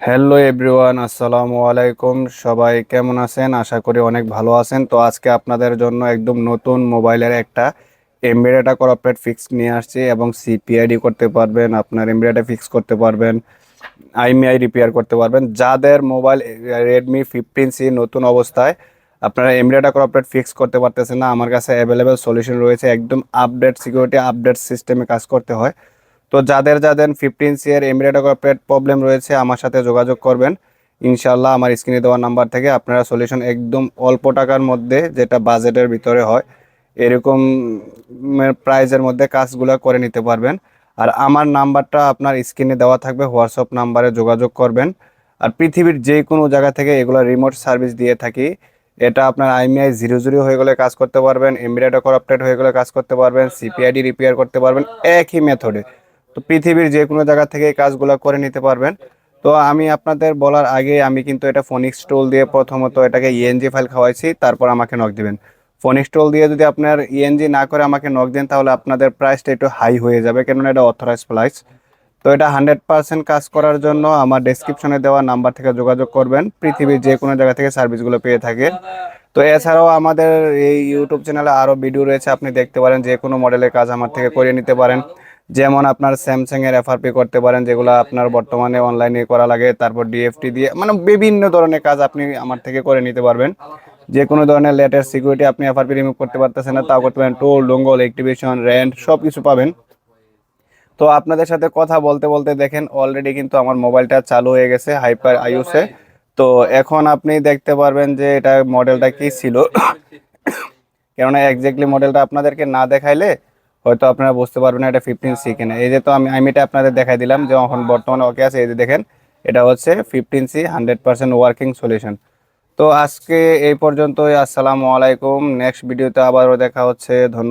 Hello everyone, আসসালামু আলাইকুম। সবাই কেমন আছেন? আশা করি অনেক ভালো আছেন। তো আজকে আপনাদের জন্য একদম নতুন মোবাইলের একটা এমবেডেড কর্পোরেট ফিক্স নিয়ে আসছি এবং সিপিআইডি করতে পারবেন, আপনার এমবেডেড ফিক্স করতে পারবেন, আইএমইআই রিপেয়ার করতে পারবেন। যাদের মোবাইল রেডমি 15C নতুন অবস্থায় আপনারা এমবেডেড কর্পোরেট ফিক্স করতে পারতেছেন না, আমার কাছে অ্যাভেলেবেল সলিউশন রয়েছে। একদম আপডেট সিকিউরিটি আপডেট সিস্টেমে কাজ করতে হয়। তো যাদের যাদের 15C এর এমবেডেড কর্পোরেট প্রবলেম রয়েছে আমার সাথে যোগাযোগ করবেন। ইনশাল্লাহ আমার স্ক্রিনে দেওয়া নাম্বার থেকে আপনারা সলিউশন একদম অল্প টাকার মধ্যে, যেটা বাজেটের ভিতরে হয়, এরকম প্রাইজের মধ্যে কাজগুলো করে নিতে পারবেন। আর আমার নাম্বারটা আপনার স্ক্রিনে দেওয়া থাকবে, হোয়াটসঅ্যাপ নাম্বারে যোগাযোগ করবেন। আর পৃথিবীর যে কোনো জায়গা থেকে এগুলো রিমোট সার্ভিস দিয়ে থাকি। এটা আপনার আইএমইআই 00 হয়ে গেলে কাজ করতে পারবেন, এমবেডেড করাপ্টেড হয়ে গেলে কাজ করতে পারবেন, সিপিআইডি রিপেয়ার করতে পারবেন, একই মেথডে। তো পৃথিবীর যে কোনো জায়গা থেকে এই কাজগুলো করে নিতে পারবেন। তো আমি আপনাদের বলার আগে আমি কিন্তু এটা ফোনিক্স টুল দিয়ে প্রথমত এটাকে ইএনজি ফাইল খাওয়াইছি, তারপর আমাকে নক দিবেন। ফোনিক্স টুল দিয়ে যদি আপনার ইএনজি না করে আমাকে নক দেন তাহলে আপনাদের প্রাইসটা একটু হাই হয়ে যাবে, কেননা এটা অথরাইজ প্রাইস। তো এটা 100% কাজ করার জন্য আমার ডেসক্রিপশনে দেওয়া নাম্বার থেকে যোগাযোগ করবেন। পৃথিবীর যে কোনো জায়গা থেকে সার্ভিসগুলো পেয়ে থাকে। তো এছাড়াও আমাদের এই ইউটিউব চ্যানেলে আরও ভিডিও রয়েছে, আপনি দেখতে পারেন। যে কোনো মডেলের কাজ আমার থেকে করিয়ে নিতে পারেন। যেমন আপনার স্যামসাং এর এফআরপি করতে পারেন, যেগুলো আপনার বর্তমানে অনলাইনে করা লাগে। তারপর ডিএফটি দিয়ে, মানে বিভিন্ন ধরনের কাজ আপনি আমার থেকে করে নিতে পারবেন। যে কোনো ধরনের লেটেস্ট সিকিউরিটি আপনি এফআরপি রিমুভ করতে পারতেছেন না, তাও করতে পারেন। টোল, ডোঙ্গল, অ্যাক্টিভেশন, র্যান্ট সব কিছু পাবেন। তো আপনাদের সাথে কথা বলতে বলতে দেখেন অলরেডি কিন্তু আমার মোবাইলটা চালু হয়ে গেছে হাইপার আইওসে। তো এখন আপনি দেখতে পারবেন যে এটা মডেলটা কি ছিল। কেননা এক্স্যাক্টলি মডেলটা আপনাদেরকে না দেখাইলে হয়তো আপনারা বুঝতে পারবেন না এটা 15C কিনা। এই যে, তো আমি এটা আপনাদের দেখাই দিলাম যে এখন বর্তমানে ওকে আছে। এই যে দেখেন, এটা হচ্ছে 15C 100% ওয়ার্কিং সলিউশন। তো আজকে এই পর্যন্তই। আসসালামু আলাইকুম। নেক্সট ভিডিওতে আবারও দেখা হচ্ছে। ধন্যবাদ।